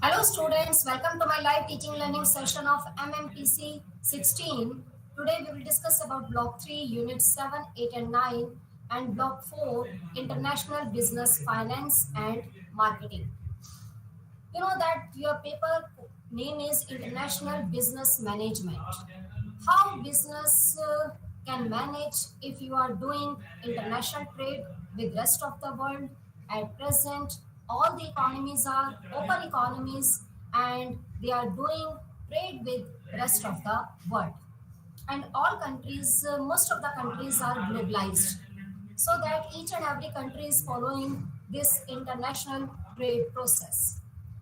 Hello students, welcome to my live teaching learning session of MMPC 16. Today we will discuss about block 3, unit 7, 8 and 9 and block 4, international business finance and marketing. You know that your paper name is International Business Management. How business can manage if you are doing international trade with rest of the world. At present, all the economies are open economies and they are doing trade with rest of the world. And all countries, most of the countries are globalized, so that each and every country is following this international trade process.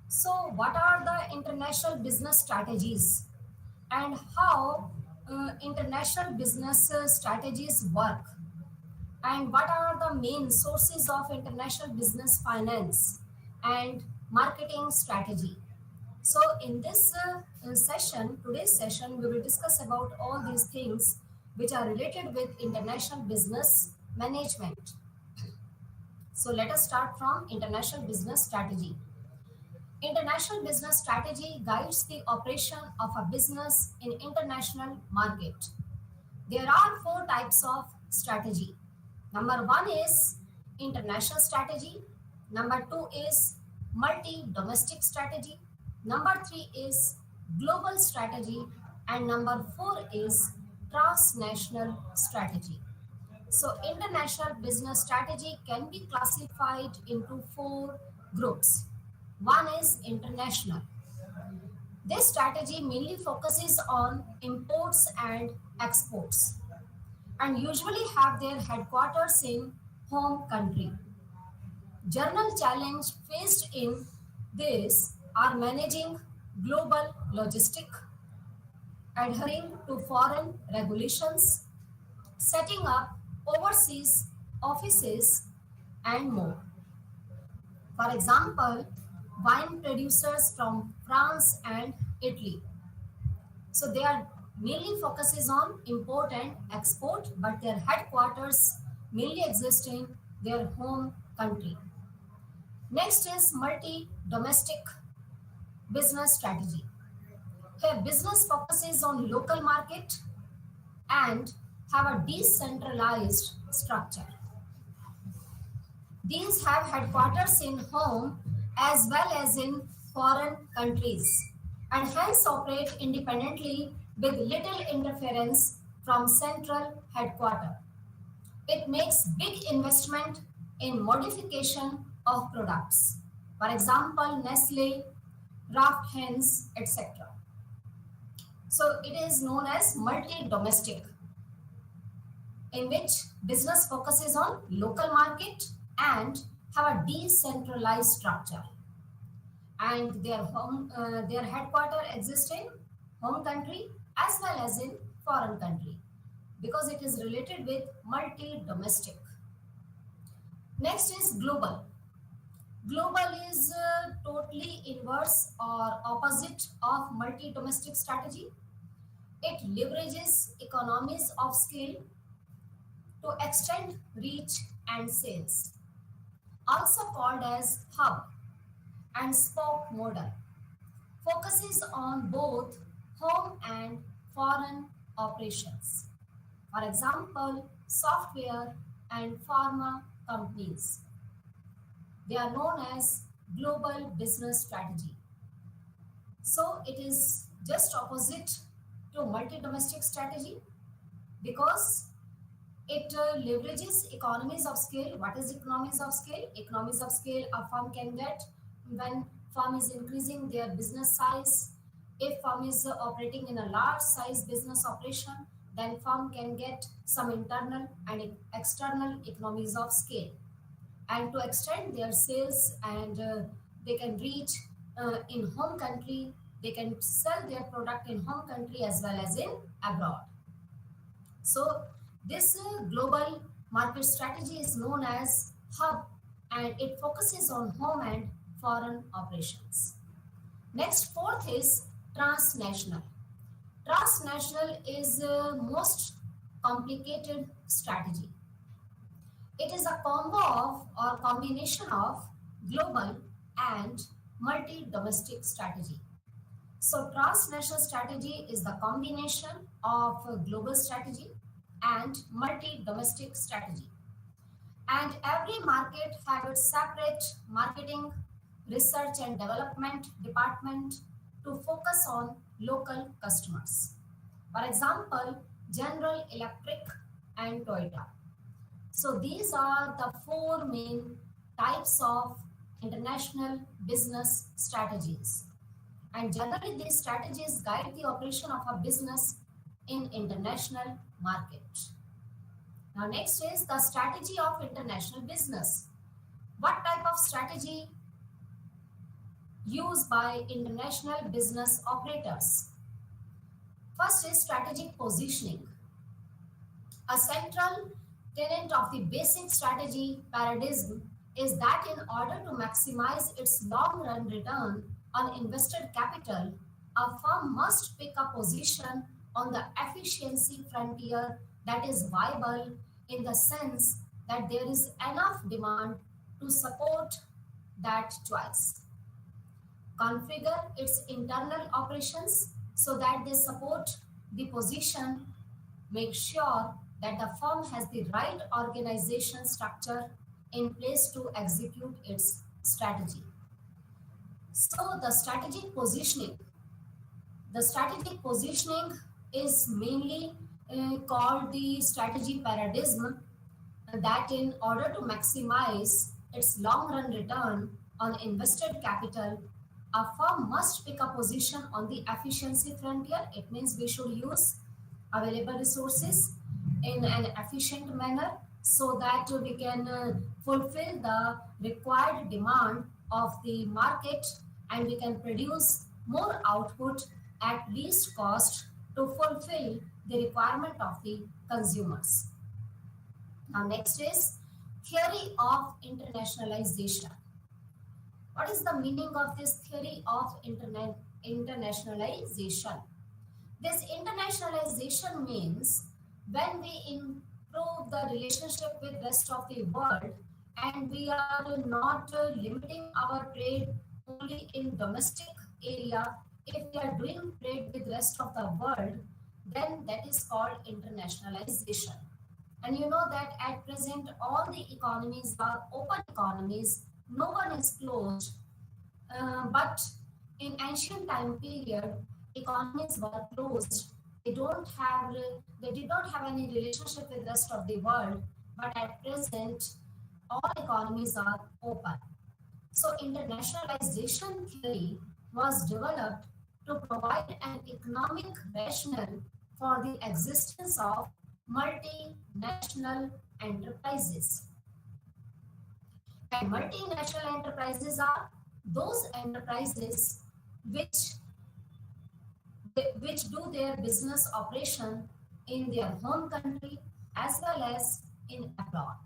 So what are the international business strategies and how international business strategies work, and what are the main sources of international business finance and marketing strategy? So in this today's session, we will discuss about all these things which are related with international business management. So let us start from international business strategy. International business strategy guides the operation of a business in international market. There are four types of strategy. Number one is international strategy. Number two is multi-domestic strategy. Number three is global strategy. And number four is transnational strategy. So international business strategy can be classified into four groups. One is international. This strategy mainly focuses on imports and exports and usually have their headquarters in home country. General challenge faced in this are managing global logistic, adhering to foreign regulations, setting up overseas offices, and more. For example, wine producers from France and Italy. So they are mainly focuses on import and export, but their headquarters mainly exist in their home country. Next is multi-domestic business strategy. Here business focuses on local market and have a decentralized structure. These have headquarters in home as well as in foreign countries and hence operate independently with little interference from central headquarters. It makes big investment in modification of products. For example, Nestle, Kraft Heinz, etc. So it is known as multi-domestic, in which business focuses on local market and have a decentralized structure, and their headquarter exists in home country as well as in foreign country because it is related with multi-domestic. Next is global. Global is totally inverse or opposite of multi-domestic strategy. It leverages economies of scale to extend reach and sales, also called as hub and spoke model, focuses on both home and foreign operations. For example, software and pharma companies. They are known as global business strategy. So it is just opposite to multi-domestic strategy because it leverages economies of scale. What is economies of scale? Economies of scale a firm can get when firm is increasing their business size. If firm is operating in a large size business operation, then firm can get some internal and external economies of scale. And to extend their sales and they can reach in home country, they can sell their product in home country as well as in abroad. So this global market strategy is known as hub and it focuses on home and foreign operations. Next, fourth is transnational. Transnational is most complicated strategy. It is a combo of or combination of global and multi-domestic strategy. So transnational strategy is the combination of global strategy and multi-domestic strategy. And every market has its separate marketing, research and development department to focus on local customers. For example, General Electric and Toyota. So these are the four main types of international business strategies. And generally, these strategies guide the operation of a business in international market. Now, next is the strategy of international business. What type of strategy used by international business operators? First is strategic positioning. A central tenet of the basic strategy paradigm is that in order to maximize its long-run return on invested capital, a firm must pick a position on the efficiency frontier that is viable in the sense that there is enough demand to support that choice. Configure its internal operations so that they support the position. Make sure that the firm has the right organization structure in place to execute its strategy. So the strategic positioning is mainly called the strategy paradigm that in order to maximize its long-run return on invested capital, a firm must pick a position on the efficiency frontier. It means we should use available resources in an efficient manner so that we can fulfill the required demand of the market and we can produce more output at least cost to fulfill the requirement of the consumers. Now next is theory of internationalization. What is the meaning of this theory of internationalization? This internationalization means when we improve the relationship with rest of the world and we are not limiting our trade only in domestic area. If we are doing trade with rest of the world, then that is called internationalization. And you know that at present all the economies are open economies, no one is closed. But in ancient time period, economies were closed. They did not have any relationship with the rest of the world. But at present, all economies are open. So internationalization theory was developed to provide an economic rationale for the existence of multinational enterprises. And multinational enterprises are those enterprises which do their business operation in their home country as well as in abroad.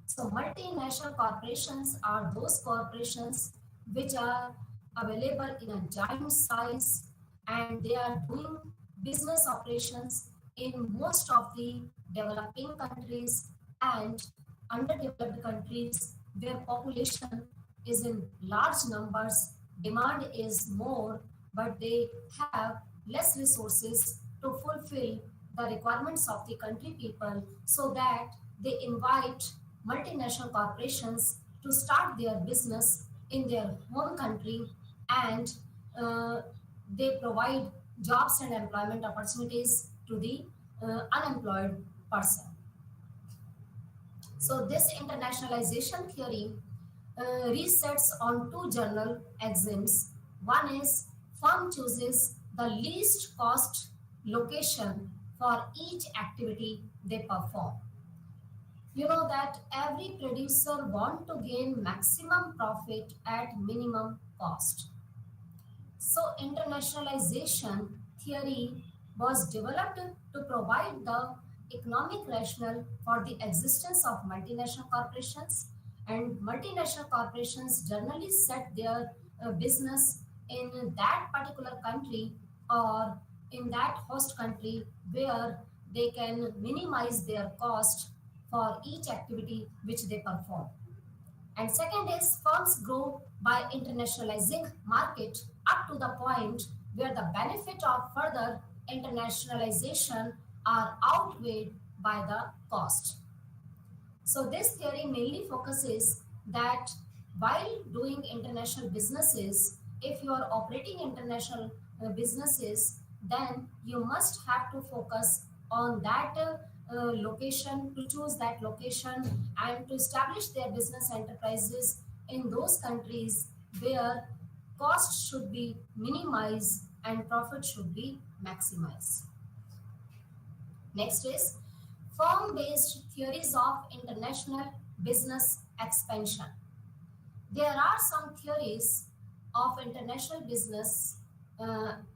So multinational corporations are those corporations which are available in a giant size and they are doing business operations in most of the developing countries and underdeveloped countries where population is in large numbers, demand is more, but they have less resources to fulfill the requirements of the country people, so that they invite multinational corporations to start their business in their home country, and uh, they provide jobs and employment opportunities to the unemployed person. So this internationalization theory resets on two general axioms. One is firm chooses the least cost location for each activity they perform. You know that every producer want to gain maximum profit at minimum cost. So internationalization theory was developed to provide the economic rationale for the existence of multinational corporations, and multinational corporations generally set their business in that particular country or in that host country where they can minimize their cost for each activity which they perform. And second is firms grow by internationalizing market up to the point where the benefit of further internationalization are outweighed by the cost. So this theory mainly focuses that while doing international businesses, if you are operating international businesses, then you must have to focus on that location, to choose that location and to establish their business enterprises in those countries where costs should be minimized and profit should be maximized. Next is firm-based theories of international business expansion. There are some theories of international business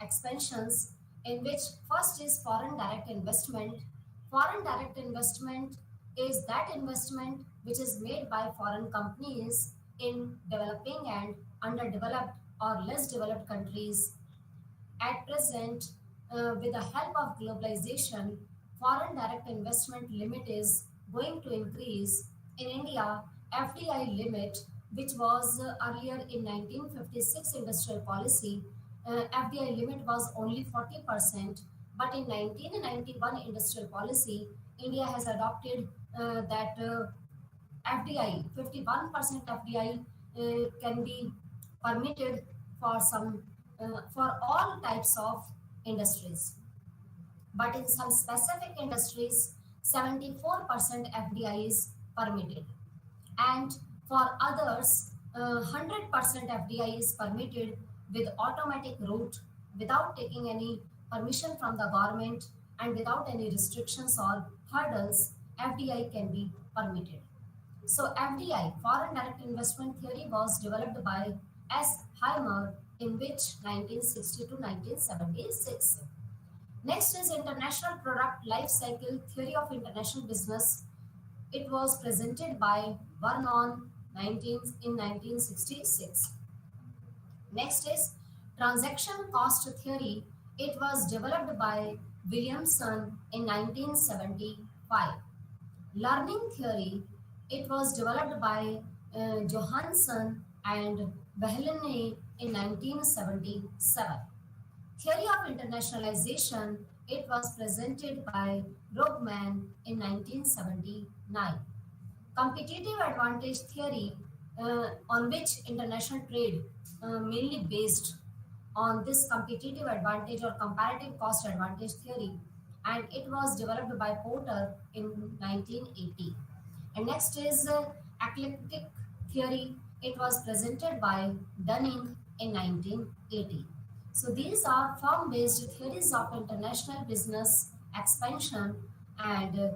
expansions in which first is foreign direct investment. Foreign direct investment is that investment which is made by foreign companies in developing and underdeveloped or less developed countries. At present, with the help of globalization, foreign direct investment limit is going to increase. In India, FDI limit, which was earlier in 1956 industrial policy, FDI limit was only 40%, but in 1991 industrial policy, India has adopted that FDI, 51% FDI can be permitted for some for all types of industries. But in some specific industries, 74% FDI is permitted. And for others, 100% FDI is permitted with automatic route without taking any permission from the government and without any restrictions or hurdles. FDI can be permitted. So FDI, foreign direct investment theory, was developed by S. Heimer in which 1960 to 1976. Next is international product life cycle theory of international business. It was presented by Vernon in 1966. Next is transaction cost theory. It was developed by Williamson in 1975. Learning theory, it was developed by Johansson and Behelene in 1977. Theory of internationalization, it was presented by Rogman in 1979. Competitive advantage theory, on which international trade mainly based on this competitive advantage or comparative cost advantage theory, and it was developed by Porter in 1980. And next is eclectic theory. It was presented by Dunning in 1980. So these are firm-based theories of international business expansion, and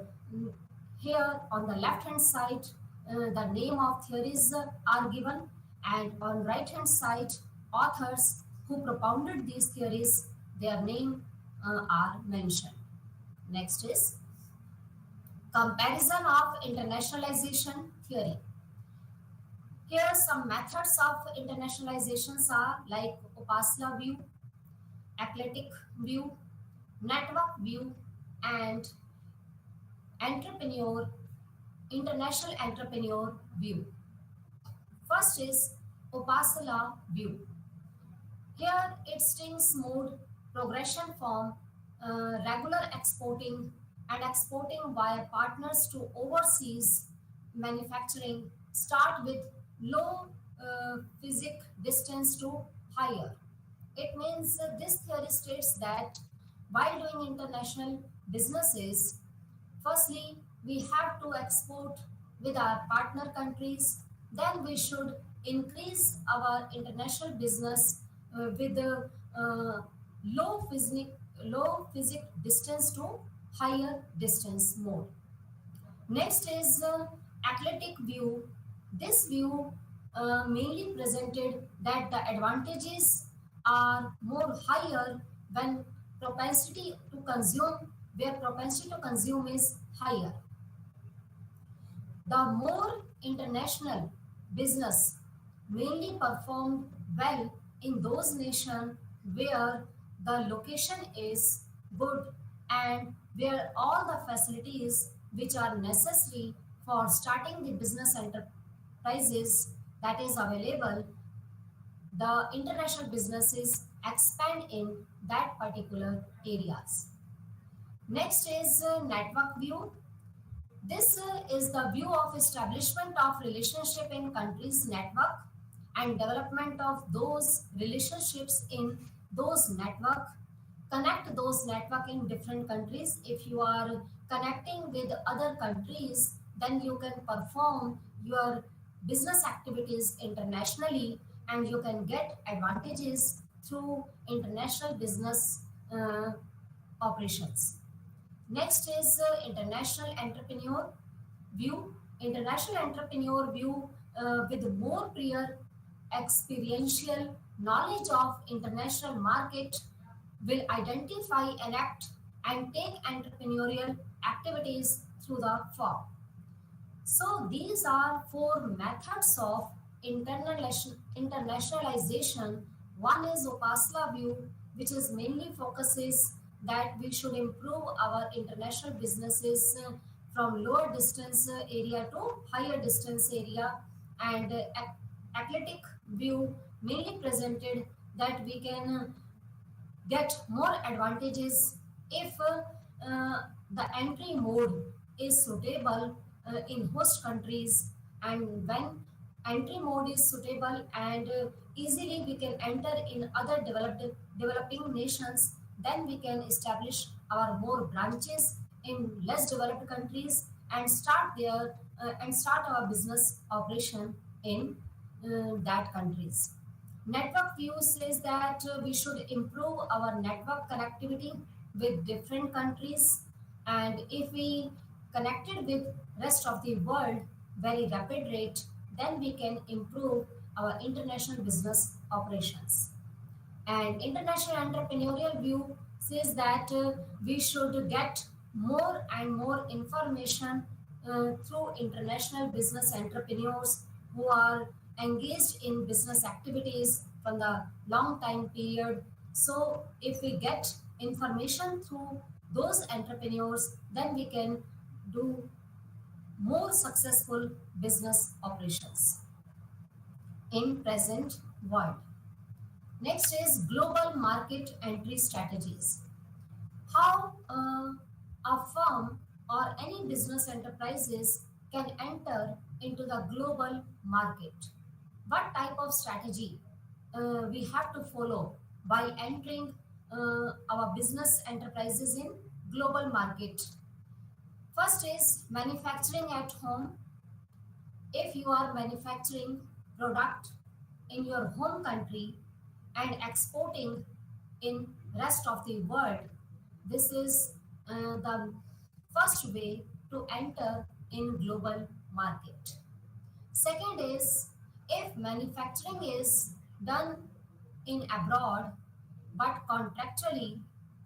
here on the left hand side the name of theories are given, and on right hand side authors who propounded these theories, their name are mentioned. Next is comparison of internationalization theory. Here some methods of internationalizations are like Upasla view, eclectic view, network view, and entrepreneur, international entrepreneur view. First is Upasala view. Here it stings mode, progression form, regular exporting and exporting via partners to overseas manufacturing start with low physic distance to higher. It means this theory states that while doing international businesses, firstly, we have to export with our partner countries. Then we should increase our international business with low physic low physic distance to higher distance mode. Next is athletic view. This view mainly presented that the advantages are more higher when propensity to consume, where propensity to consume is higher. The more international business mainly performed well in those nations where the location is good and where all the facilities which are necessary for starting the business enterprises that is available, the international businesses expand in that particular areas. Next is network view. This is the view of establishment of relationship in countries network and development of those relationships in those network. Connect those network in different countries. If you are connecting with other countries, then you can perform your business activities internationally and you can get advantages through international business operations. Next is international entrepreneur view. International entrepreneur view with more prior experiential knowledge of international market will identify, enact, and take entrepreneurial activities through the firm. So these are four methods of internationalization. One is Upasla view, which is mainly focuses that we should improve our international businesses from lower distance area to higher distance area, and athletic view mainly presented that we can get more advantages if the entry mode is suitable in host countries, and when entry mode is suitable and easily we can enter in other developing nations, then we can establish our more branches in less developed countries and start our business operation in that countries. Network view says that we should improve our network connectivity with different countries, and if we connected with rest of the world very rapid rate, then we can improve our international business operations. And international entrepreneurial view says that we should get more and more information through international business entrepreneurs who are engaged in business activities from the long time period. So if we get information through those entrepreneurs, then we can do more successful business operations in present world. Next is global market entry strategies. How a firm or any business enterprises can enter into the global market. What type of strategy we have to follow while entering our business enterprises in global market. First is manufacturing at home. If you are manufacturing product in your home country and exporting in rest of the world, this is the first way to enter in global market. Second is if manufacturing is done in abroad but contractually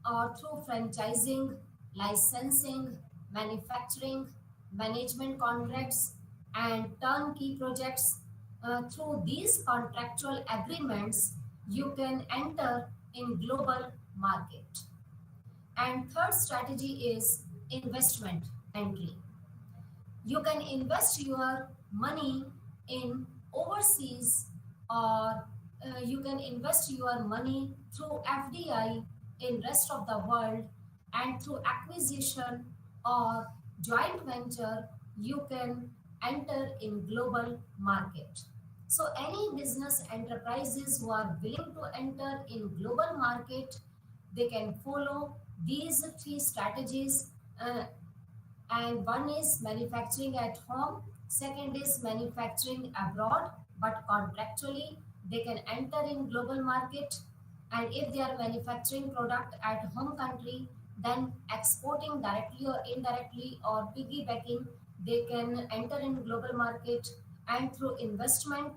or through franchising, licensing, manufacturing, management contracts, and turnkey projects. Through these contractual agreements, you can enter in global market. And third strategy is investment entry. You can invest your money in overseas, or you can invest your money through FDI in rest of the world, and through acquisition or joint venture you can enter in global market. So any business enterprises who are willing to enter in global market, they can follow these three strategies. And one is manufacturing at home, second is manufacturing abroad, but contractually they can enter in global market, and if they are manufacturing product at home country, then exporting directly or indirectly or piggybacking, they can enter in global market, and through investment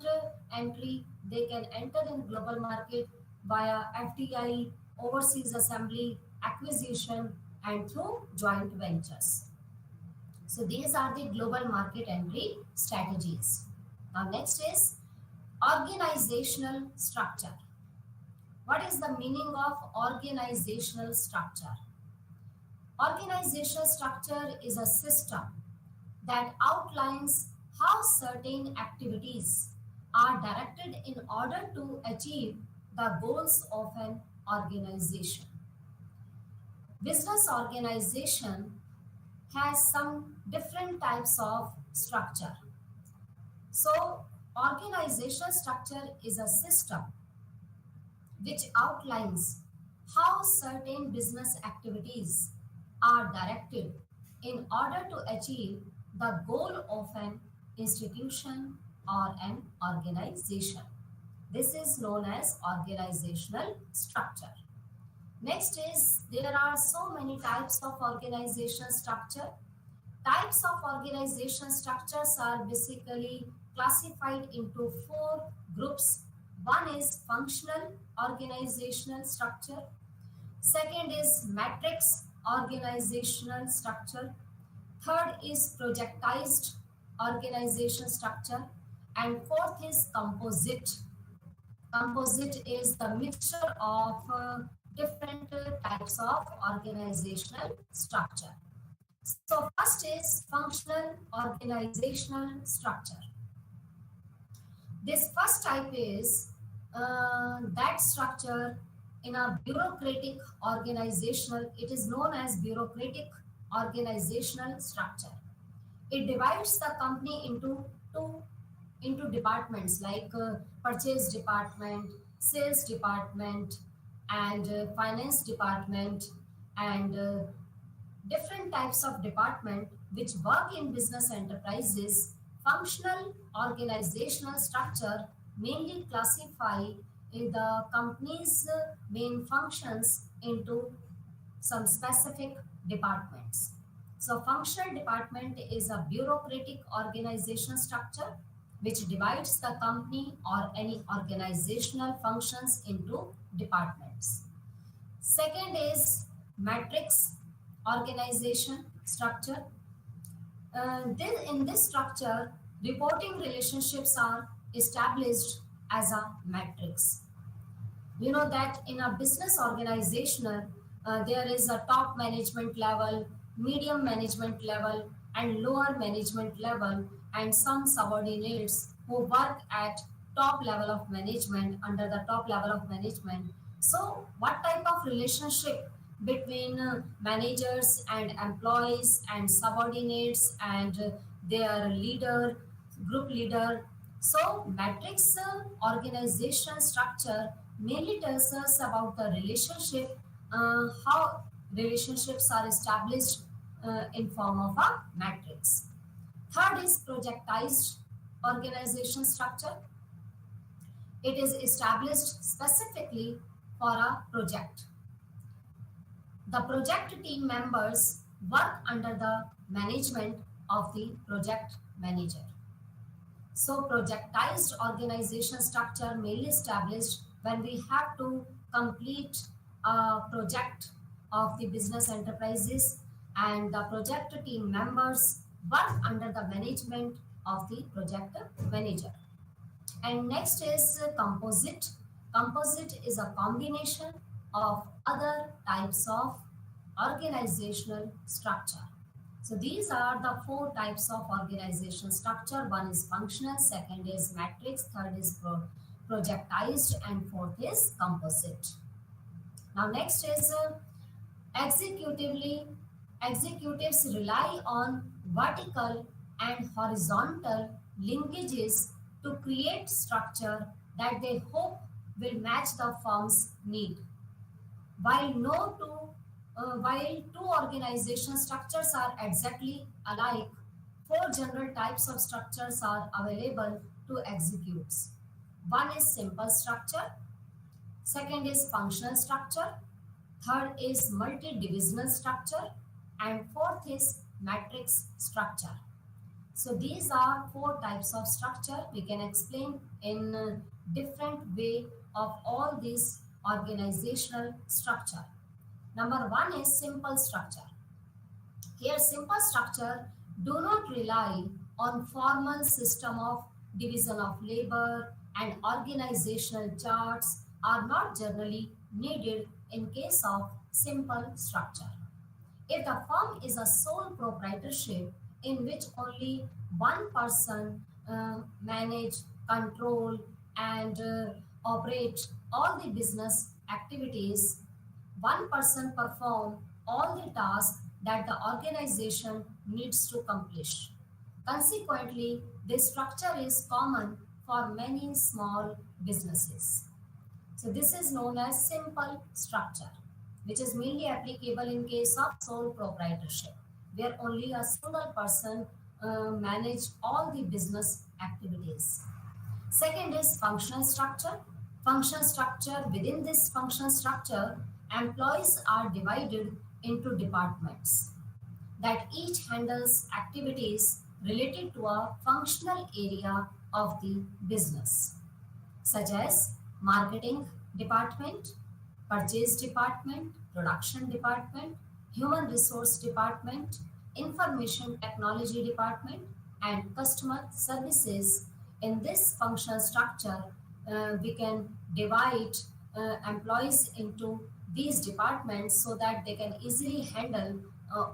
entry they can enter in global market via FDI, overseas assembly, acquisition, and through joint ventures. So these are the global market entry strategies. Now next is organizational structure. What is the meaning of organizational structure? Organizational structure is a system that outlines how certain activities are directed in order to achieve the goals of an organization. Business organization has some different types of structure. So, organizational structure is a system which outlines how certain business activities are directed in order to achieve the goal of an institution or an organization. This is known as organizational structure. Next is there are so many types of organizational structure. Types of organization structures are basically classified into four groups. One is functional organizational structure. Second is matrix organizational structure. Third is projectized organization structure. And fourth is composite. Composite is the mixture of different types of organizational structure. So first is functional organizational structure. This first type is that structure in a bureaucratic organizational, it is known as bureaucratic organizational structure. It divides the company into departments like purchase department, sales department, and finance department, and different types of department which work in business enterprises. Functional organizational structure mainly classify in the company's main functions into some specific departments. So functional department is a bureaucratic organization structure which divides the company or any organizational functions into departments. Second is matrix organization structure. In this structure, reporting relationships are established as a matrix. You know that in a business organization, there is a top management level, medium management level, and lower management level, and some subordinates who work at top level of management, under the top level of management. So what type of relationship between managers and employees and subordinates and their leader, group leader? So matrix organization structure mainly tells us about the relationship, how relationships are established in form of a matrix. Third is projectized organization structure. It is established specifically for a project. The project team members work under the management of the project manager. So projectized organization structure mainly established when we have to complete a project of the business enterprises, and the project team members work under the management of the project manager. And next is composite. Composite is a combination of other types of organizational structure. So these are the four types of organizational structure. One is functional, second is matrix, third is projectized, and fourth is composite. Now next is executively. Executives rely on vertical and horizontal linkages to create structure that they hope will match the firm's need. While no two, while two organization structures are exactly alike, four general types of structures are available to execute. One is simple structure, second is functional structure, third is multi-divisional structure, and fourth is matrix structure. So these are four types of structure. We can explain in a different way of all these organizational structure. Number one is simple structure. Here, simple structure do not rely on formal system of division of labor, and organizational charts are not generally needed in case of simple structure. If the firm is a sole proprietorship in which only one person manage, control, and operate all the business activities, one person perform all the tasks that the organization needs to accomplish. Consequently, this structure is common for many small businesses. So this is known as simple structure, which is mainly applicable in case of sole proprietorship, where only a single person manage all the business activities. Second is functional structure. Functional structure, within this functional structure, employees are divided into departments that each handles activities related to a functional area of the business, such as marketing department, purchase department, production department, human resource department, information technology department, and customer services. In this functional structure, we can divide employees into these departments so that they can easily handle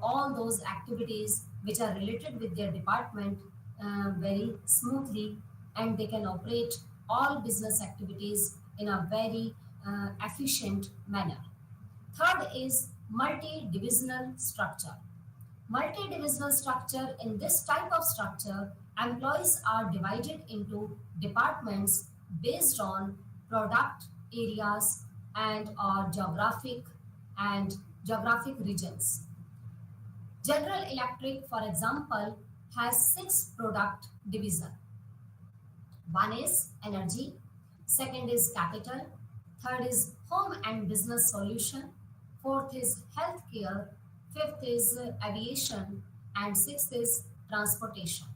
all those activities which are related with their department very smoothly, and they can operate all business activities in a very efficient manner. Third is multi-divisional structure. Multi-divisional structure, in this type of structure, employees are divided into departments based on product areas and or geographic regions. General Electric, for example, has 6 product division. One is energy, second is capital, third is home and business solution, fourth is healthcare, fifth is aviation, and sixth is transportation.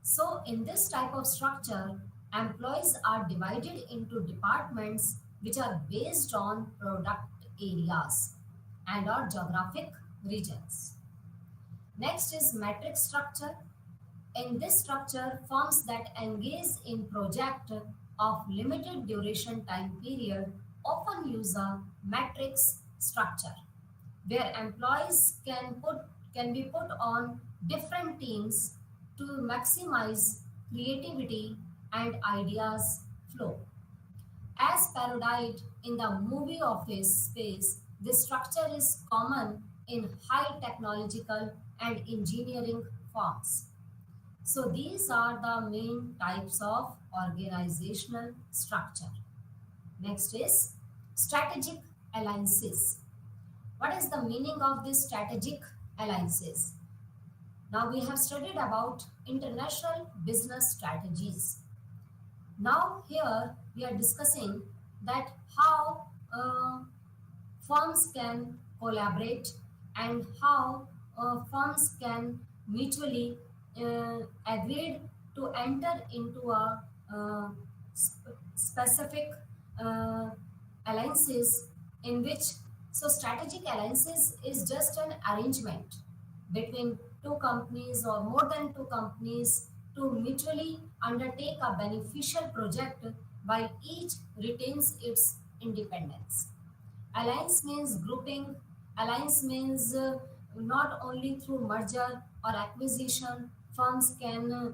So in this type of structure, employees are divided into departments which are based on product areas and or geographic regions. Next is matrix structure. In this structure, firms that engage in project of limited duration time period often use a matrix structure where employees can be put on different teams to maximize creativity and ideas flow. As parodied in the movie Office Space, this structure is common in high technological and engineering firms. So these are the main types of organizational structure. Next is strategic alliances. What is the meaning of this strategic alliances? Now we have studied about international business strategies. Now here we are discussing that how firms can collaborate and how firms can mutually agree to enter into a specific uh, alliances in which, so strategic alliances is just an arrangement between two companies or more than two companies to mutually undertake a beneficial project while each retains its independence. Alliance means grouping. Alliance means not only through merger or acquisition, firms can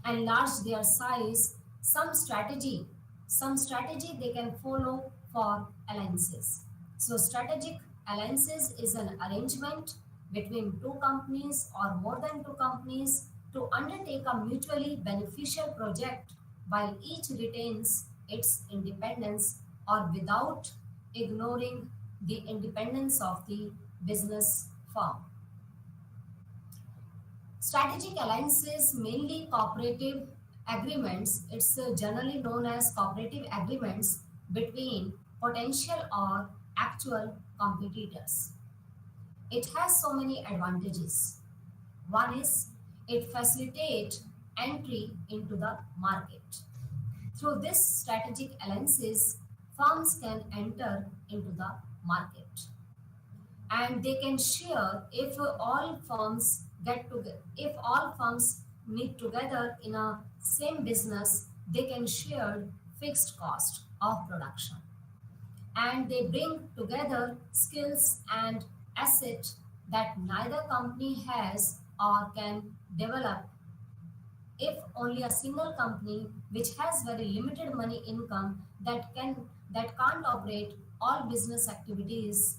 enlarge their size. Some strategy they can follow for alliances. So strategic alliances is an arrangement between two companies or more than two companies to undertake a mutually beneficial project while each retains its independence or without ignoring the independence of the business firm. Strategic alliances, mainly cooperative agreements, it's generally known as cooperative agreements between potential or actual competitors. It has so many advantages. One is it facilitates entry into the market. Through this strategic alliances, firms can enter into the market and they can share if all firms meet together in a same business, they can share fixed cost of production and they bring together skills and assets that neither company has or can develop. If only a single company which has very limited money income that can't operate all business activities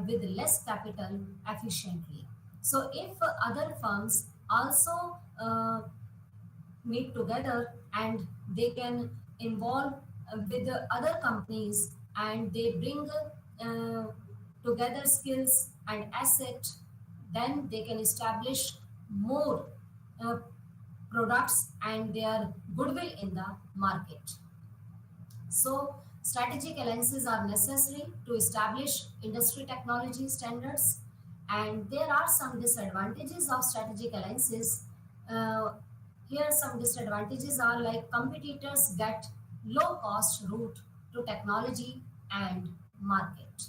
with less capital efficiently. So if other firms also meet together and they can involve with the other companies and they bring uh, together skills and asset, then they can establish more uh, products and their goodwill in the market. So strategic alliances are necessary to establish industry technology standards, and there are some disadvantages of strategic alliances. Uh, Here some disadvantages are like competitors get low cost route to technology and market.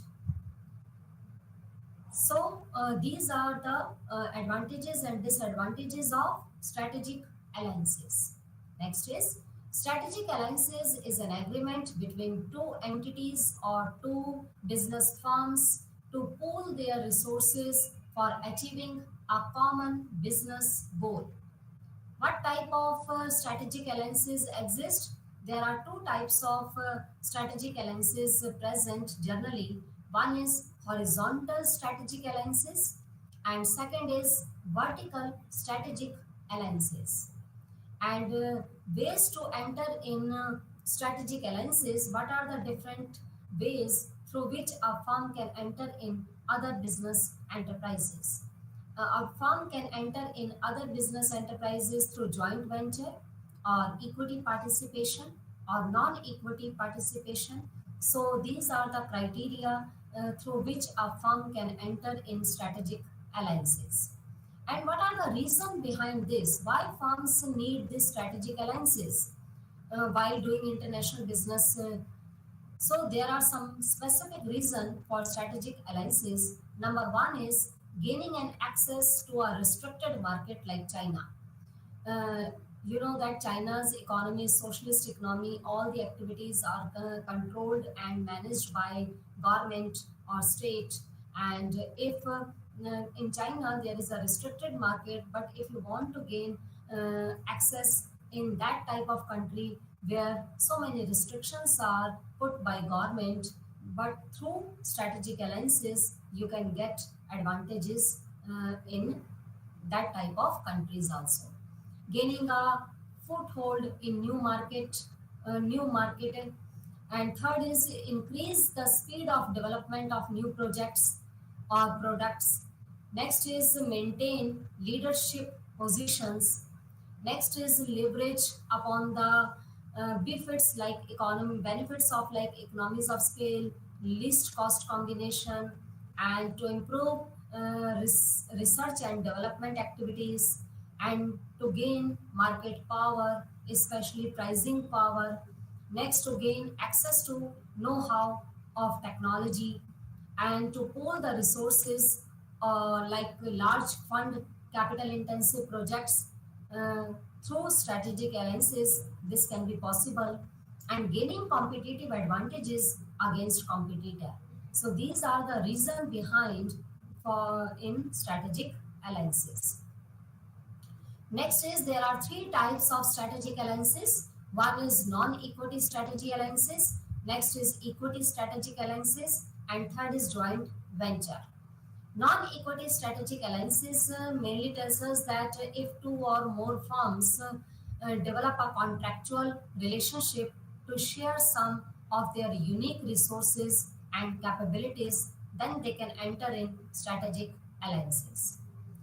So these are the advantages and disadvantages of strategic alliances. Next is strategic alliances is an agreement between two entities or two business firms to pool their resources for achieving a common business goal. What type of strategic alliances exist? There are two types of strategic alliances present generally. One is horizontal strategic alliances and second is vertical strategic alliances. And ways to enter in strategic alliances, what are the different ways through which a firm can enter in other business enterprises? A firm can enter in other business enterprises through joint venture or equity participation or non-equity participation. So these are the criteria through which a firm can enter in strategic alliances. And what are the reasons behind this? Why firms need these strategic alliances while doing international business? So there are some specific reasons for strategic alliances. Number one is gaining an access to a restricted market like China. Uh, you know that China's economy is socialist economy. All the activities are controlled and managed by government or state. And if in China there is a restricted market, but if you want to gain access in that type of country where so many restrictions are put by government, but through strategic alliances you can get advantages in that type of countries also. Gaining a foothold in new market. And third is increase the speed of development of new projects or products. Next is maintain leadership positions. Next is leverage upon the benefits of like economies of scale, least cost combination, and to improve research and development activities, and to gain market power, especially pricing power. Next, to gain access to know-how of technology and to pool the resources like large fund capital intensive projects uh, through strategic alliances. This can be possible, and gaining competitive advantages against competitor. So these are the reason behind for in strategic alliances. Next is there are three types of strategic alliances. One is non-equity strategy alliances. Next is equity strategic alliances, and third is joint venture. Non-equity strategic alliances mainly tells us that if two or more firms develop a contractual relationship to share some of their unique resources and capabilities, then they can enter in strategic alliances.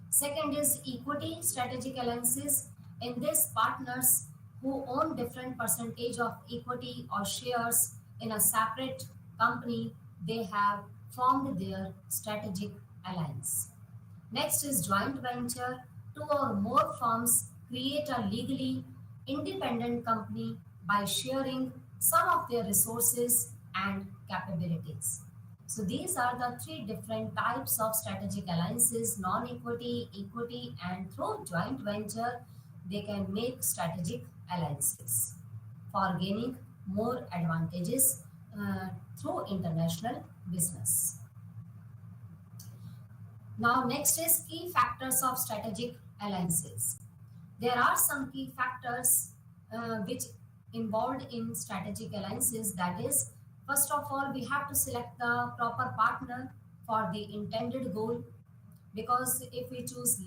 Second is equity strategic alliances. In this, partners who own different percentage of equity or shares in a separate company, they have formed their strategic alliance. Next is joint venture. Two or more firms create a legally independent company by sharing some of their resources and capabilities. So these are the three different types of strategic alliances: non-equity, equity, and through joint venture, they can make strategic alliances for gaining more advantages through international business. Now, next is key factors of strategic alliances. There are some key factors which involved in strategic alliances. That is, first of all, we have to select the proper partner for the intended goal, because if we choose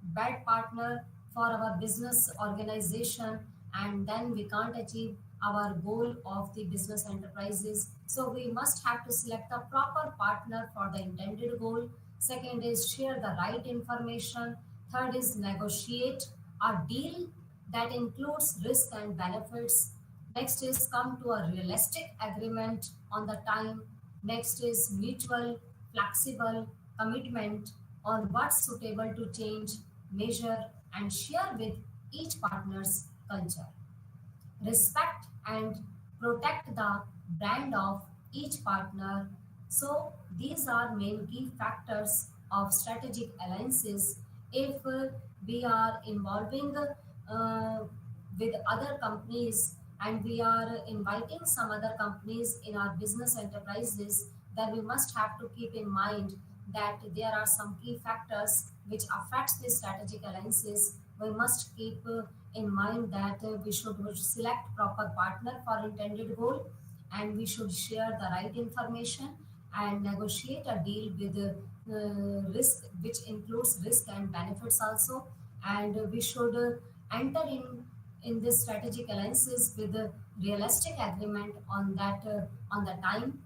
bad partner for our business organization, and then we can't achieve our goal of the business enterprises, so we must have to select the proper partner for the intended goal. Second is share the right information. Third is negotiate a deal that includes risk and benefits. Next is come to a realistic agreement on the time. Next is mutual, flexible commitment on what's suitable to change, measure, and share with each partner's culture. Respect and protect the brand of each partner. So these are main key factors of strategic alliances. If we are involving with other companies and we are inviting some other companies in our business enterprises, then we must have to keep in mind that there are some key factors which affect the strategic alliances. We must keep in mind that we should select proper partner for intended goal, and we should share the right information and negotiate a deal with risk, which includes risk and benefits also. And we should enter in this strategic alliances with a realistic agreement on that on the time,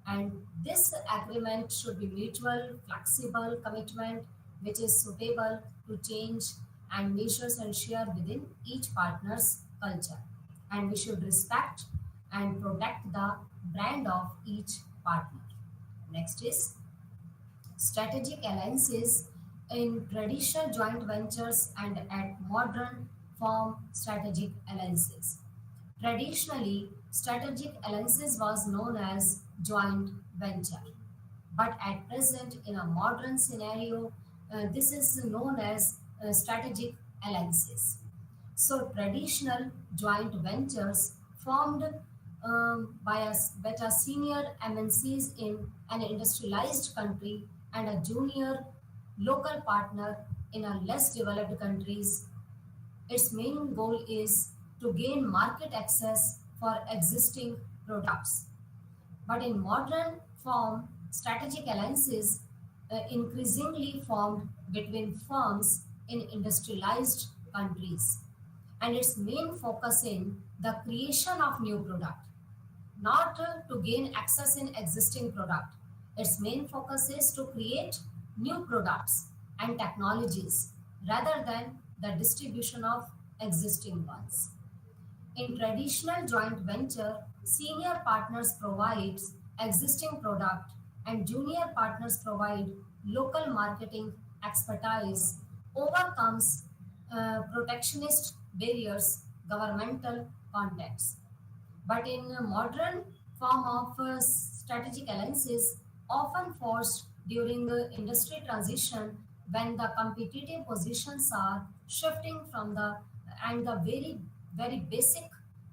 and this agreement should be mutual, flexible commitment which is suitable to change and measures and share within each partner's culture. And we should respect and protect the brand of each partner. Next is strategic alliances in traditional joint ventures and at modern form strategic alliances. Traditionally, strategic alliances was known as joint venture, but at present, in a modern scenario, this is known as strategic alliances. So, traditional joint ventures formed by a senior MNCs in an industrialized country and a junior local partner in a less developed countries. Its main goal is to gain market access for existing products. But in modern form, strategic alliances increasingly formed between firms in industrialized countries, and its main focus in the creation of new product, not to gain access in existing product. Its main focus is to create new products and technologies rather than the distribution of existing ones. In traditional joint venture, senior partners provide existing product and junior partners provide local marketing expertise, overcomes protectionist barriers, governmental contacts. But in a modern form of strategic alliances, often forced during the industry transition when the competitive positions are shifting from the and the very basic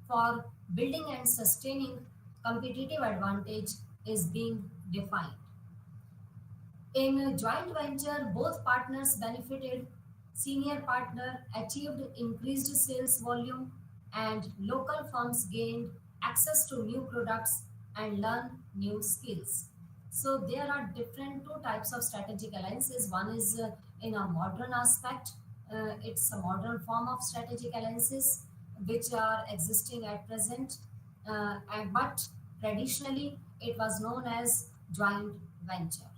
for building and sustaining competitive advantage is being defined. In a joint venture, both partners benefited. Senior partner achieved increased sales volume, and local firms gained access to new products and learn new skills. So there are different two types of strategic alliances. One is in a modern aspect. It's a modern form of strategic alliances which are existing at present. But traditionally it was known as joint venture.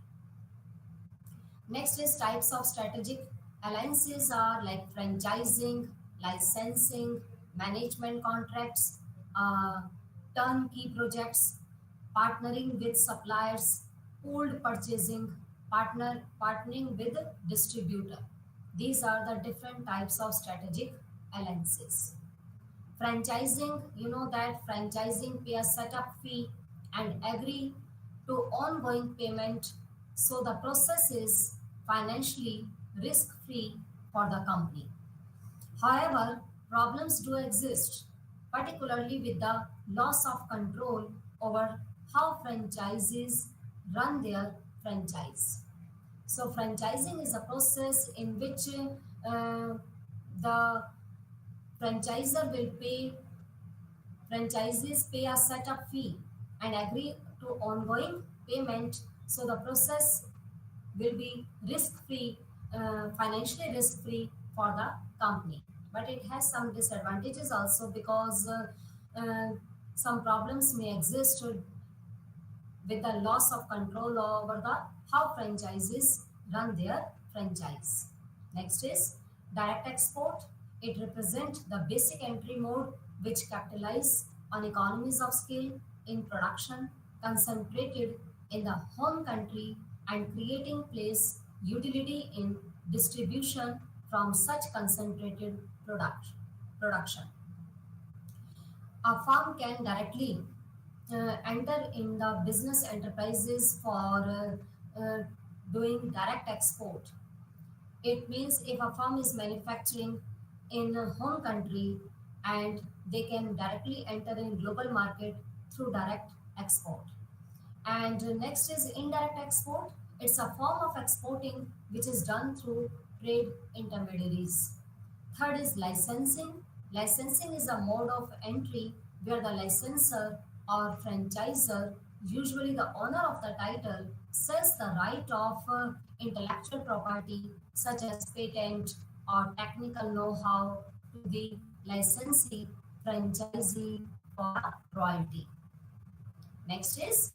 Next is types of strategic alliances are like franchising, licensing, management contracts, uh, turnkey projects, partnering with suppliers, pooled purchasing, partnering with distributor. These are the different types of strategic alliances. Franchising, you know that franchising pay a setup fee and agree to ongoing payment. So the process is financially risk free for the company. However, problems do exist, particularly with the loss of control over how franchisees run their franchise. So, franchising is a process in which the franchisor will pay franchisees pay a setup fee and agree to ongoing payment. So the process will be risk free, financially risk free for the company. But it has some disadvantages also because some problems may exist with the loss of control over the how franchises run their franchise. Next is direct export. It represents the basic entry mode which capitalize on economies of scale in production concentrated in the home country and creating place utility in distribution from such concentrated production. A firm can directly enter in the business enterprises for doing direct export. It means if a firm is manufacturing in a home country and they can directly enter in global market through direct export. And next is indirect export. It's a form of exporting which is done through trade intermediaries. Third is licensing. Licensing is a mode of entry where the licensor or franchisor, usually the owner of the title, sells the right of intellectual property such as patent or technical know-how to the licensee franchisee for royalty. Next is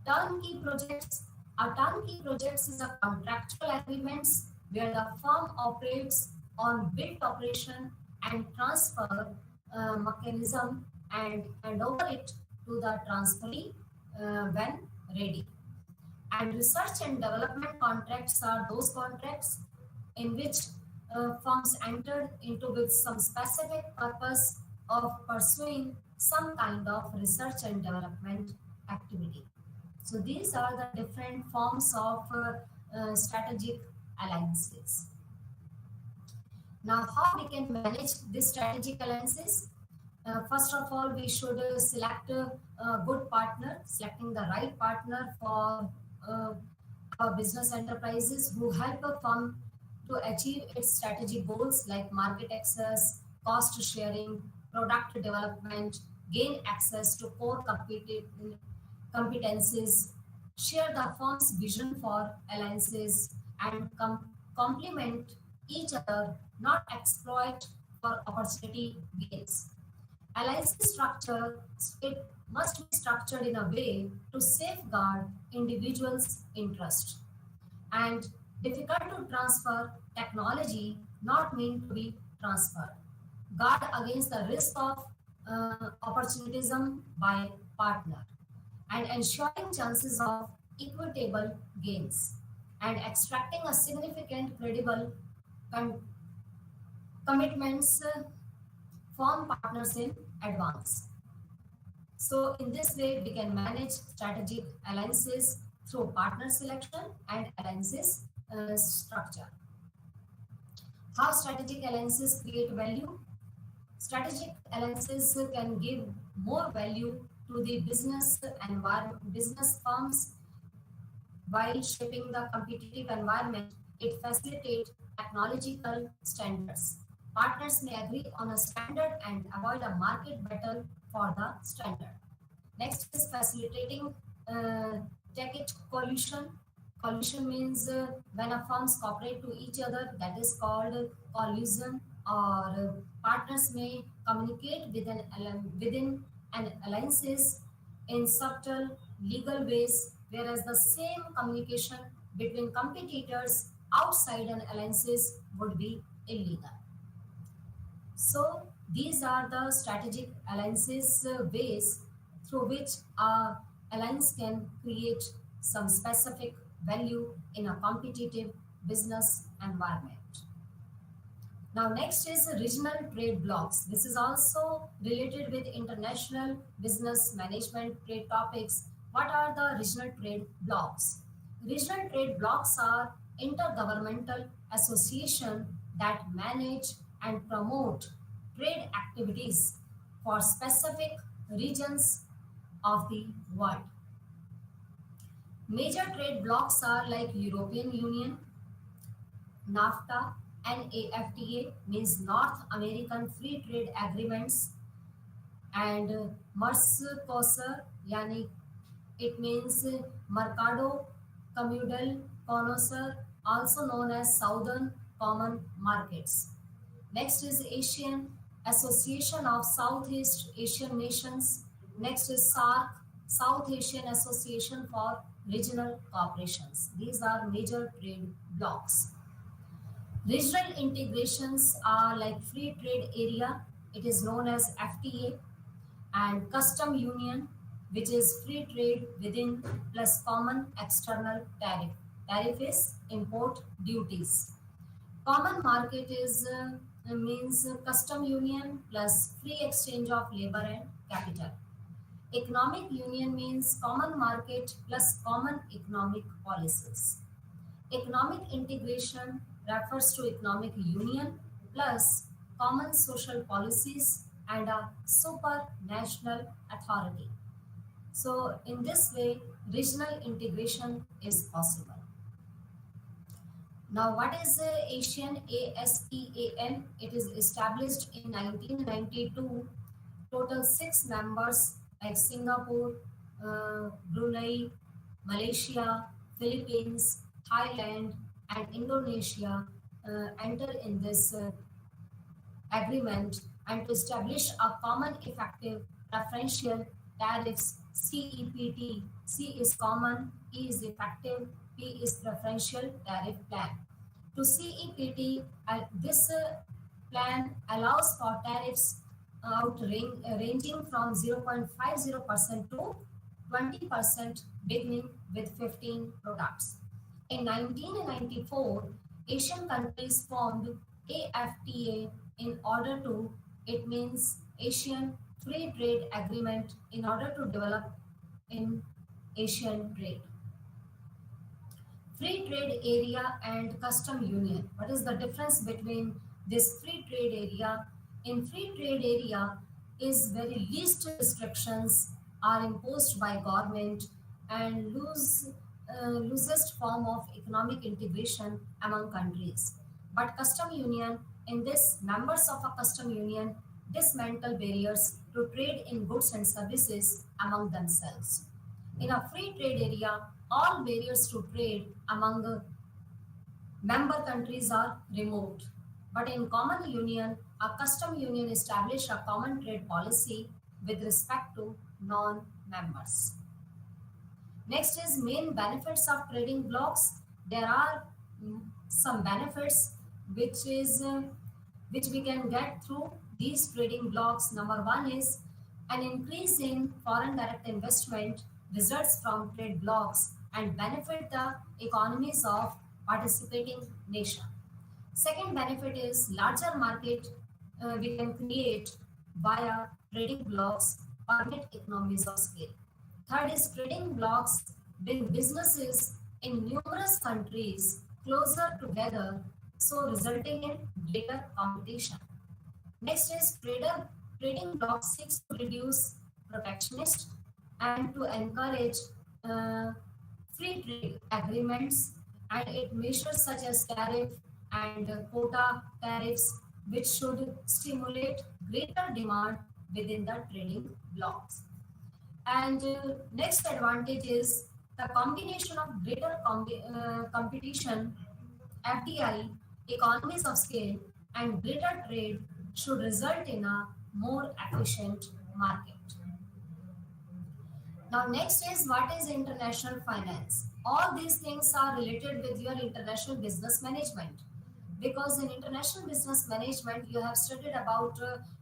turnkey projects. A turnkey projects is a contractual agreements where the firm operates on build operation and transfer mechanism and hand over it to the transferee when ready. And research and development contracts are those contracts in which firms entered into with some specific purpose of pursuing some kind of research and development activity. So these are the different forms of strategic alliances. Now, how we can manage these strategic alliances? First of all, we should select a good partner, selecting the right partner for uh, our business enterprises who help a firm to achieve its strategic goals like market access, cost sharing, product development, gain access to core competencies, share the firm's vision for alliances, and complement each other, not exploit for opportunity gains. Alliance structure it must be structured in a way to safeguard individuals' interest and difficult to transfer technology not meant to be transferred. Guard against the risk of opportunism by partner and ensuring chances of equitable gains and extracting a significant credible con- commitments from partners in advance. So in this way, we can manage strategic alliances through partner selection and alliances structure. How strategic alliances create value? Strategic alliances can give more value to the business environment, business firms while shaping the competitive environment. It facilitates technological standards. Partners may agree on a standard and avoid a market battle for the standard. Next is facilitating uh, Take it collusion. Collusion means when a firms cooperate to each other, that is called collusion. Or partners may communicate within an alliances in subtle legal ways, whereas the same communication between competitors outside an alliances would be illegal. So these are the strategic alliances ways through which a alliance can create some specific value in a competitive business environment. Now next is regional trade blocks. This is also related with international business management trade topics. What are the regional trade blocks? Regional trade blocks are intergovernmental association that manage and promote trade activities for specific regions of the world. Major trade blocks are like European Union, NAFTA, NAFTA means North American Free Trade Agreements, and Mercosur, yani it means Mercado Communal Conocer, also known as Southern Common Markets. Next is Asian Association of Southeast Asian Nations. Next is SARC, South Asian Association for Regional Cooperations. These are major trade blocks. Regional integrations are like free trade area, it is known as FTA, and custom union, which is free trade within plus common external tariff. Tariff is import duties. Common market is means custom union plus free exchange of labor and capital. Economic union means common market plus common economic policies. Economic integration refers to economic union plus common social policies and a supranational authority. So in this way, regional integration is possible. Now, what is ASEAN? ASEAN? It is established in 1992. Total 6 members like Singapore, Brunei, Malaysia, Philippines, Thailand, and Indonesia enter in this agreement, and to establish a common effective preferential tariffs CEPT. C is common, E is effective, P is preferential tariff plan. To CEPT, this plan allows for tariffs ranging from 0.50% to 20% beginning with 15 products. In 1994, Asian countries formed AFTA in order to, it means Asian Free Trade Agreement, in order to develop in Asian trade. Free trade area and custom union. What is the difference between this free trade area? In free trade area is very least restrictions are imposed by government and loosest form of economic integration among countries. But custom union, in this members of a custom union dismantle barriers to trade in goods and services among themselves. In a free trade area, all barriers to trade among member countries are removed. But in common union, a custom union establishes a common trade policy with respect to non-members. Next is main benefits of trading blocks. There are some benefits which we can get through these trading blocks. Number one is an increase in foreign direct investment results from trade blocks and benefit the economies of participating nation. Second benefit is larger market we can create via trading blocks, permit economies of scale. Third is trading blocks bring businesses in numerous countries closer together, so resulting in greater competition. Next is trading blocks seeks to reduce protectionist and to encourage free trade agreements, and it measures such as tariff and quota tariffs, which should stimulate greater demand within the trading blocks. And next advantage is The combination of greater competition, FDI, economies of scale, and greater trade should result in a more efficient market. Now, next is what is international finance? All these things are related with your international business management, because in international business management you have studied about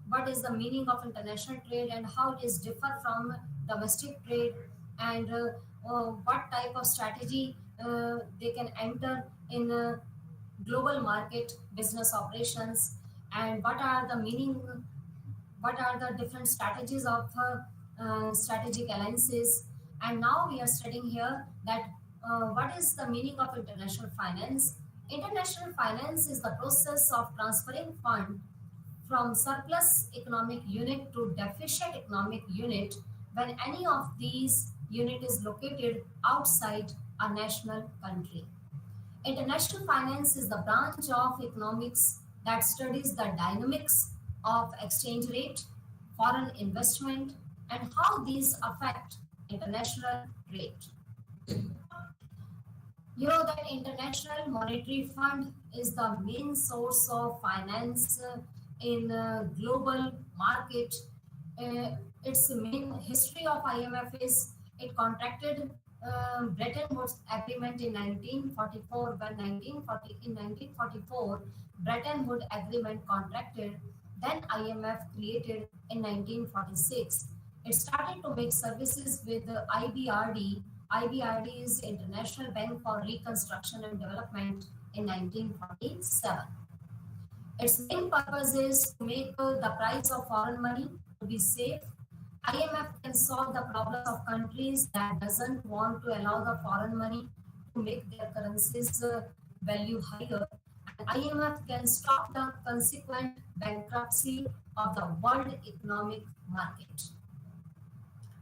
what is the meaning of international trade and how it is differ from domestic trade, and what type of strategy they can enter in global market business operations, and what are the different strategies of strategic alliances. And now we are studying here that what is the meaning of international finance. International finance is the process of transferring fund from surplus economic unit to deficient economic unit when any of these unit is located outside a national country. International finance is the branch of economics that studies the dynamics of exchange rate, foreign investment, and how these affect international trade. You know that International Monetary Fund is the main source of finance in global market. Its main history of IMF is it contracted Bretton Woods Agreement in 1944. When 1944 Bretton Woods Agreement contracted, then IMF created in 1946. It started to make services with the IBRD. IBRD is International Bank for Reconstruction and Development in 1947. Its main purpose is to make the price of foreign money to be safe. IMF can solve the problems of countries that doesn't want to allow the foreign money to make their currencies value higher. And IMF can stop the consequent bankruptcy of the world economic market.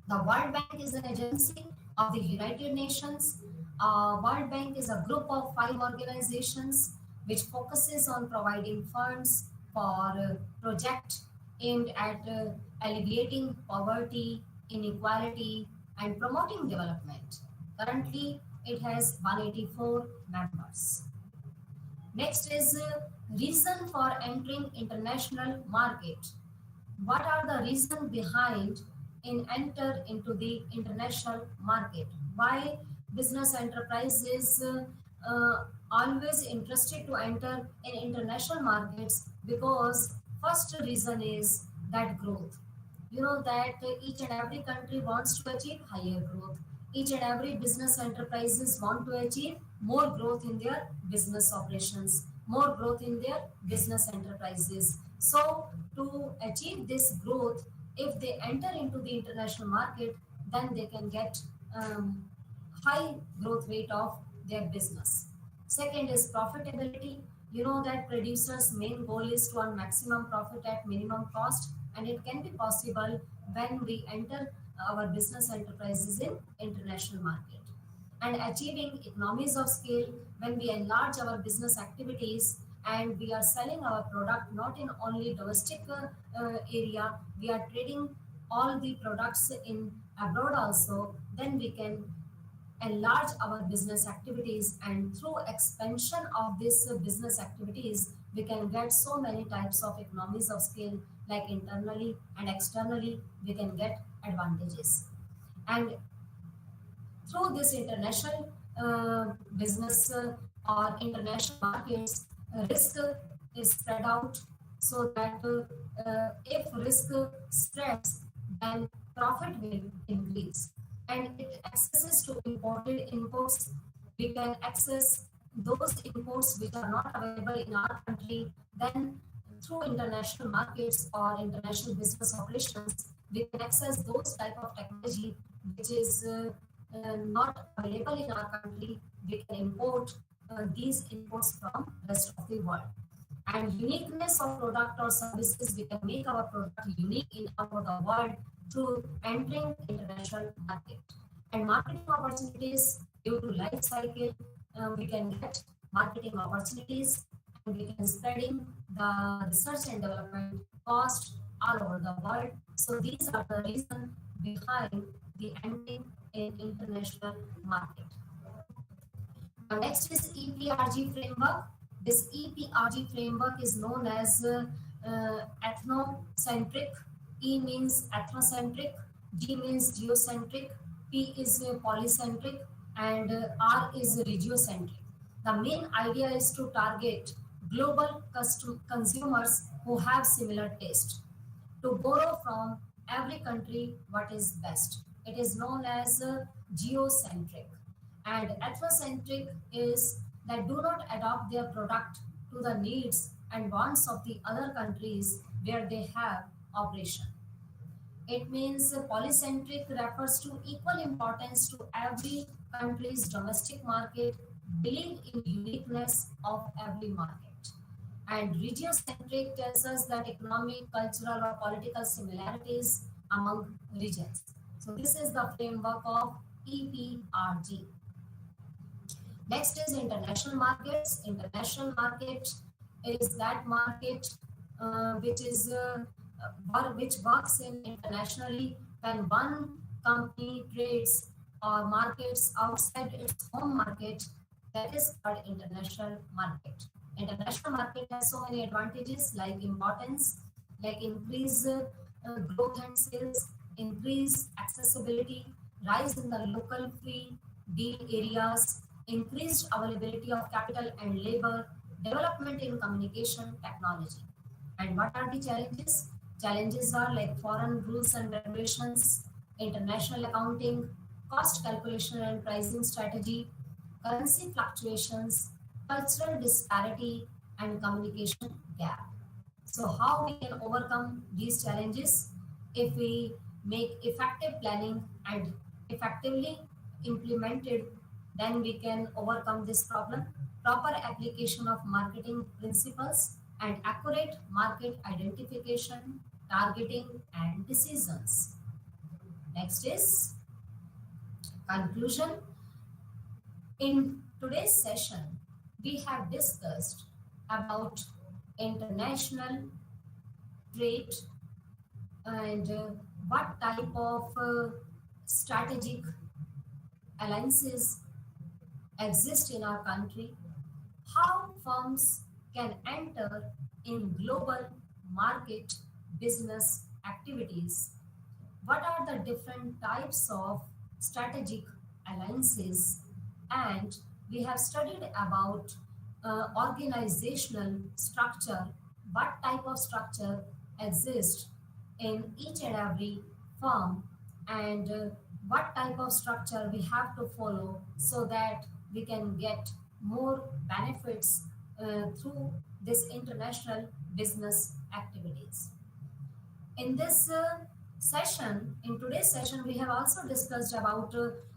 The World Bank is an agency of the United Nations. World Bank is a group of 5 organizations which focuses on providing funds for projects aimed at alleviating poverty, inequality, and promoting development. Currently, it has 184 members. Next is reason for entering international market. What are the reasons behind in enter into the international market? Why business enterprises always interested to enter in international markets? Because first reason is that growth. You know that each and every country wants to achieve higher growth. Each and every business enterprises want to achieve more growth in their business operations, more growth in their business enterprises. So to achieve this growth, if they enter into the international market, then they can get high growth rate of their business. Second is profitability. You know that producers' main goal is to earn maximum profit at minimum cost, and it can be possible when we enter our business enterprises in international market. And achieving economies of scale, when we enlarge our business activities and we are selling our product not in only domestic area, we are trading all the products in abroad also, then we can enlarge our business activities, and through expansion of this business activities we can get so many types of economies of scale, like internally and externally we can get advantages. And through this international business or international markets, risk is spread out, so that if risk spreads, then profit will increase. And it accesses to imported inputs. We can access those imports which are not available in our country. Then through international markets or international business operations, we can access those type of technology which is not available in our country. We can import these imports from rest of the world. And uniqueness of product or services, we can make our product unique in our the world through entering international market. And marketing opportunities, due to life cycle, we can get marketing opportunities, and we can spreading the research and development cost all over the world. So these are the reason behind the entering in international market. Now next is EPRG framework. This EPRG framework is known as ethnocentric. E means ethnocentric, G means geocentric, P is polycentric, and R is regiocentric. The main idea is to target global consumers who have similar taste, to borrow from every country what is best. It is known as geocentric. And ethnocentric is that do not adopt their product to the needs and wants of the other countries where they have operation. It means polycentric refers to equal importance to every country's domestic market, believe in uniqueness of every market. And regiocentric tells us that economic, cultural, or political similarities among regions. So this is the framework of EPRG. Next is international markets. International market is that market which works in internationally when one company trades or markets outside its home market. That is called international market. International market has so many advantages like importance, like increase growth and sales, increase accessibility, rise in the local free deal areas, increased availability of capital and labor, development in communication technology. And what are the challenges? Challenges are like foreign rules and regulations, international accounting, cost calculation and pricing strategy, currency fluctuations, cultural disparity, and communication gap. So how we can overcome these challenges? If we make effective planning and effectively implemented, then we can overcome this problem. Proper application of marketing principles and accurate market identification, targeting, and decisions. Next is conclusion. In today's session, we have discussed about international trade and what type of strategic alliances exist in our country, how firms can enter in global market business activities, what are the different types of strategic alliances, and we have studied about organizational structure, what type of structure exists in each and every firm, and what type of structure we have to follow so that we can get more benefits through this international business activities. In this in today's session, we have also discussed about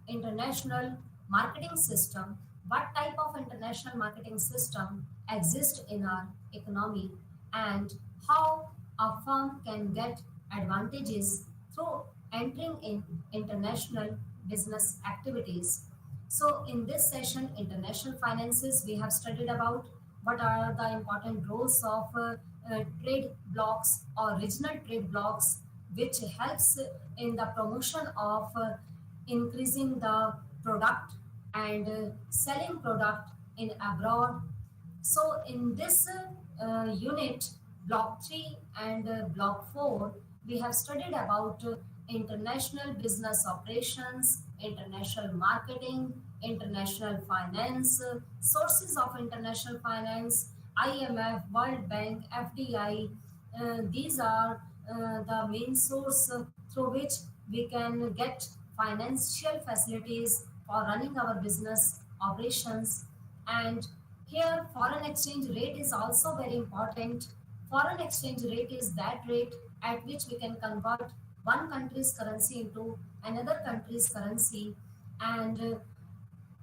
international marketing system, what type of international marketing system exists in our economy, and how a firm can get advantages through entering in international business activities. So in this session, international finances, we have studied about what are the important roles of trade blocks or regional trade blocks, which helps in the promotion of increasing the product and selling product in abroad. So in this unit, block 3 and block 4, we have studied about international business operations, international marketing, international finance, sources of international finance, IMF, World Bank, FDI. These are the main source through which we can get financial facilities for running our business operations. And here foreign exchange rate is also very important. Foreign exchange rate is that rate at which we can convert one country's currency into another country's currency. And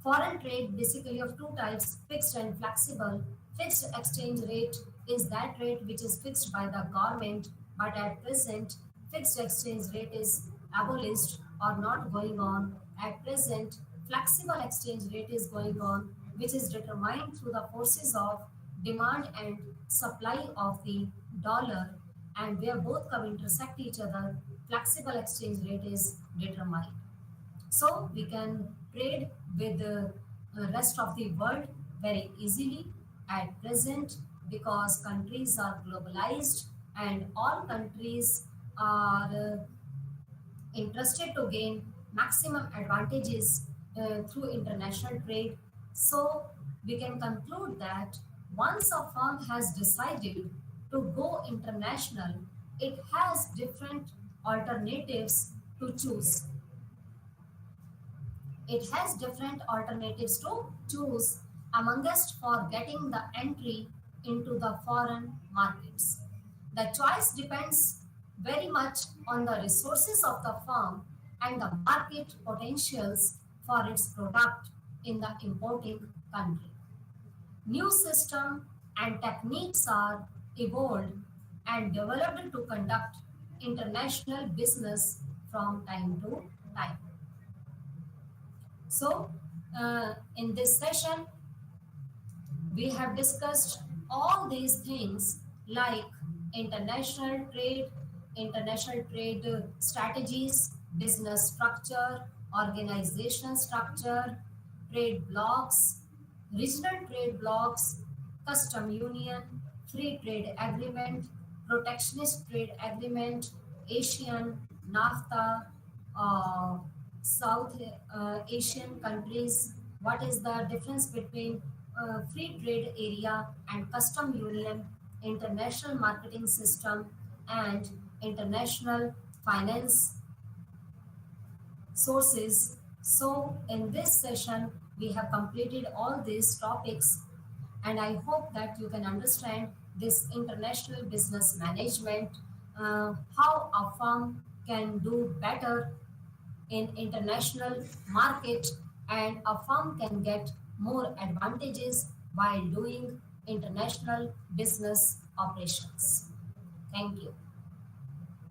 foreign trade basically of two types, fixed and flexible. Fixed exchange rate is that rate which is fixed by the government, but at present fixed exchange rate is abolished or not going on. At present, flexible exchange rate is going on, which is determined through the forces of demand and supply of the dollar, and where both come intersect each other, flexible exchange rate is determined. So we can trade with the rest of the world very easily at present because countries are globalized and all countries are interested to gain maximum advantages through international trade. So we can conclude that once a firm has decided to go international, it has different alternatives to choose. It has different alternatives to choose amongst for getting the entry into the foreign markets. The choice depends very much on the resources of the firm and the market potentials for its product in the importing country. New systems and techniques are evolved and developed to conduct international business from time to time. So, in this session, we have discussed all these things like international trade strategies, business structure, organization structure, trade blocks, regional trade blocks, custom union, free trade agreement, protectionist trade agreement, Asian, NAFTA, uh, South Asian countries, what is the difference between free trade area and custom union, international marketing system, and international finance sources. So, in this session, we have completed all these topics, and I hope that you can understand this international business management, how a firm can do better in international market and a firm can get more advantages while doing international business operations. Thank you.